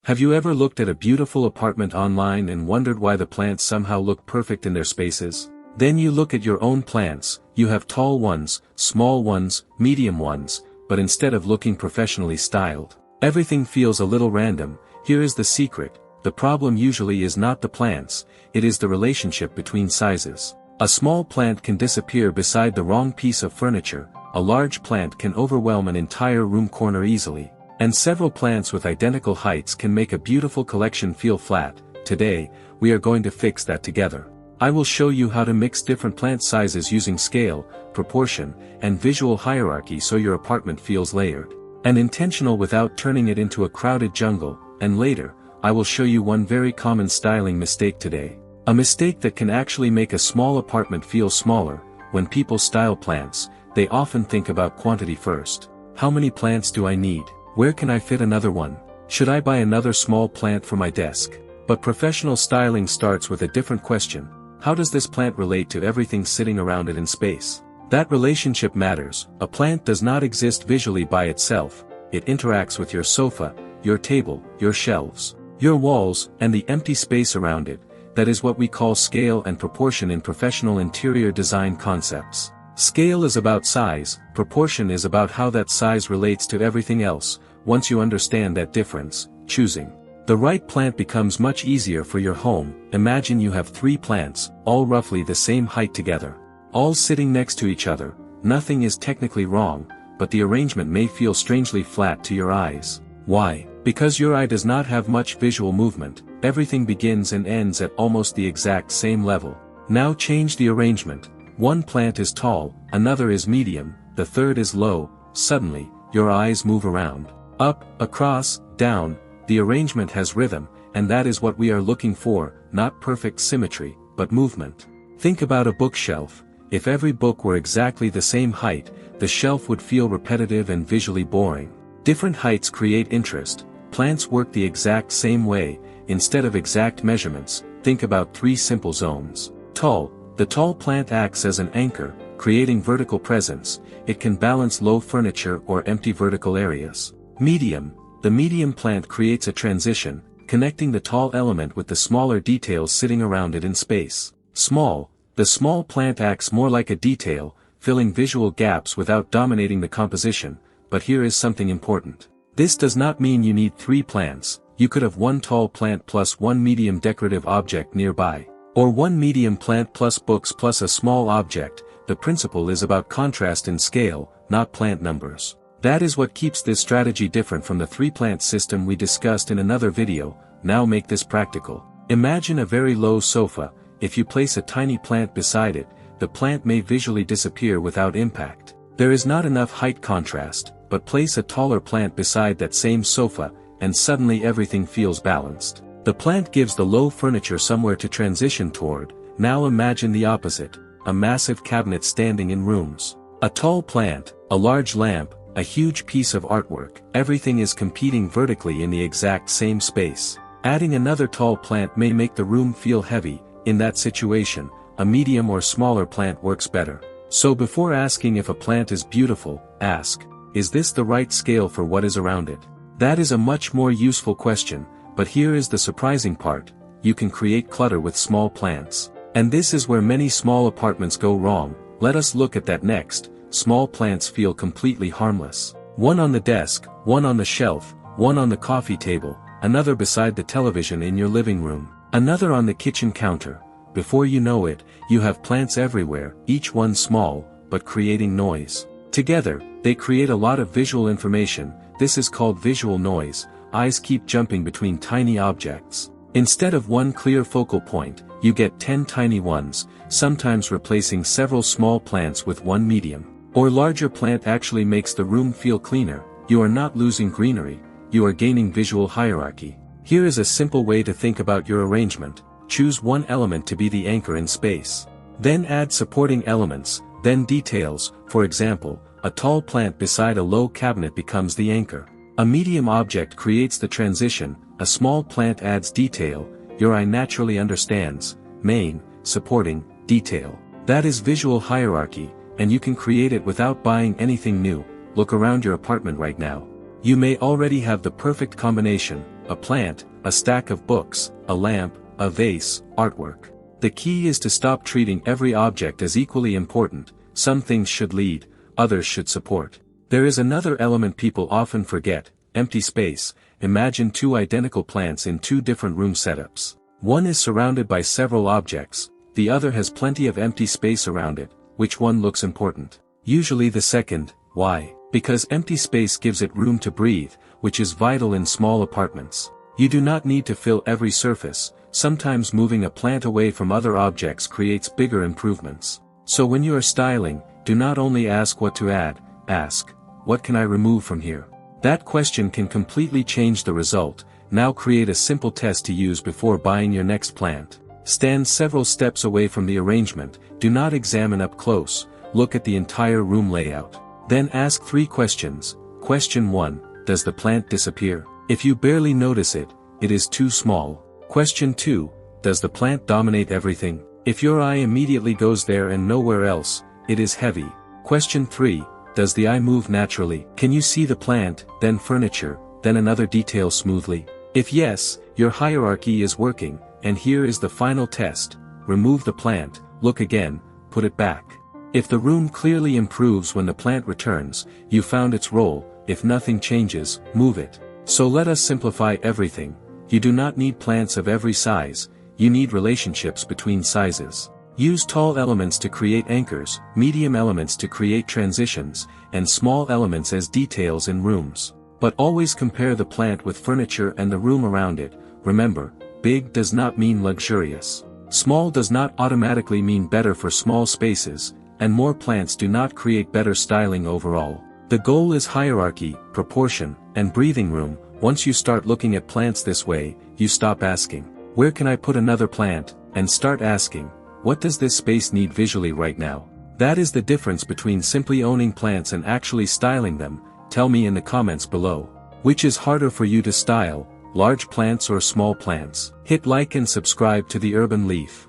Have you ever looked at a beautiful apartment online and wondered why the plants somehow look perfect in their spaces? Then you look at your own plants, you have tall ones, small ones, medium ones, but instead of looking professionally styled, everything feels a little random. Here is the secret: the problem usually is not the plants, it is the relationship between sizes. A small plant can disappear beside the wrong piece of furniture, a large plant can overwhelm an entire room corner easily. And several plants with identical heights can make a beautiful collection feel flat. Today, we are going to fix that together. I will show you how to mix different plant sizes using scale, proportion, and visual hierarchy so your apartment feels layered and intentional without turning it into a crowded jungle. And later, I will show you one very common styling mistake today. A mistake that can actually make a small apartment feel smaller. When people style plants, they often think about quantity first. How many plants do I need? Where can I fit another one? Should I buy another small plant for my desk? But professional styling starts with a different question. How does this plant relate to everything sitting around it in space? That relationship matters. A plant does not exist visually by itself. It interacts with your sofa, your table, your shelves, your walls, and the empty space around it. That is what we call scale and proportion in professional interior design concepts. Scale is about size, proportion is about how that size relates to everything else. Once you understand that difference, choosing the right plant becomes much easier for your home. Imagine you have 3 plants, all roughly the same height together, all sitting next to each other. Nothing is technically wrong, but the arrangement may feel strangely flat to your eyes. Why? Because your eye does not have much visual movement. Everything begins and ends at almost the exact same level. Now change the arrangement. One plant is tall, another is medium, the third is low. Suddenly, your eyes move around. Up, across, down. The arrangement has rhythm, and that is what we are looking for, not perfect symmetry, but movement. Think about a bookshelf. If every book were exactly the same height, the shelf would feel repetitive and visually boring. Different heights create interest. Plants work the exact same way. Instead of exact measurements, think about 3 simple zones. Tall. The tall plant acts as an anchor, creating vertical presence. It can balance low furniture or empty vertical areas. Medium. The medium plant creates a transition, connecting the tall element with the smaller details sitting around it in space. Small. The small plant acts more like a detail, filling visual gaps without dominating the composition. But here is something important. This does not mean you need 3 plants. You could have 1 tall plant plus 1 medium decorative object nearby. Or 1 medium plant plus books plus a small object. The principle is about contrast in scale, not plant numbers. That is what keeps this strategy different from the 3-plant system we discussed in another video. Now make this practical. Imagine a very low sofa. If you place a tiny plant beside it, the plant may visually disappear without impact. There is not enough height contrast, but place a taller plant beside that same sofa, and suddenly everything feels balanced. The plant gives the low furniture somewhere to transition toward. Now imagine the opposite. A massive cabinet standing in rooms. A tall plant, a large lamp, a huge piece of artwork. Everything is competing vertically in the exact same space. Adding another tall plant may make the room feel heavy. In that situation, a medium or smaller plant works better. So before asking if a plant is beautiful, ask, is this the right scale for what is around it? That is a much more useful question, but here is the surprising part. You can create clutter with small plants. And this is where many small apartments go wrong. Let us look at that next. Small plants feel completely harmless. One on the desk, one on the shelf, one on the coffee table, another beside the television in your living room, another on the kitchen counter. Before you know it, you have plants everywhere, each one small, but creating noise. Together, they create a lot of visual information. This is called visual noise. Eyes keep jumping between tiny objects. Instead of one clear focal point, you get 10 tiny ones, sometimes replacing several small plants with one medium or larger plant actually makes the room feel cleaner. You are not losing greenery, you are gaining visual hierarchy. Here is a simple way to think about your arrangement. Choose one element to be the anchor in space. Then add supporting elements, then details. For example, a tall plant beside a low cabinet becomes the anchor. A medium object creates the transition, a small plant adds detail. Your eye naturally understands, main, supporting, detail. That is visual hierarchy, and you can create it without buying anything new. Look around your apartment right now. You may already have the perfect combination, a plant, a stack of books, a lamp, a vase, artwork. The key is to stop treating every object as equally important. Some things should lead, others should support. There is another element people often forget: empty space. Imagine two identical plants in two different room setups. One is surrounded by several objects, the other has plenty of empty space around it. Which one looks important? Usually the second. Why? Because empty space gives it room to breathe, which is vital in small apartments. You do not need to fill every surface. Sometimes moving a plant away from other objects creates bigger improvements. So when you are styling, do not only ask what to add, ask, what can I remove from here? That question can completely change the result. Now create a simple test to use before buying your next plant. Stand several steps away from the arrangement, do not examine up close, look at the entire room layout. Then ask 3 questions. Question 1, does the plant disappear? If you barely notice it, it is too small. Question 2, does the plant dominate everything? If your eye immediately goes there and nowhere else, it is heavy. Question 3, does the eye move naturally? Can you see the plant, then furniture, then another detail smoothly? If yes, your hierarchy is working, and here is the final test. Remove the plant, look again, put it back. If the room clearly improves when the plant returns, you found its role. If nothing changes, move it. So let us simplify everything. You do not need plants of every size, you need relationships between sizes. Use tall elements to create anchors, medium elements to create transitions, and small elements as details in rooms. But always compare the plant with furniture and the room around it. Remember, big does not mean luxurious. Small does not automatically mean better for small spaces, and more plants do not create better styling overall. The goal is hierarchy, proportion, and breathing room. Once you start looking at plants this way, you stop asking, where can I put another plant, and start asking, what does this space need visually right now? That is the difference between simply owning plants and actually styling them. Tell me in the comments below. Which is harder for you to style, large plants or small plants? Hit like and subscribe to the Urban Leaf.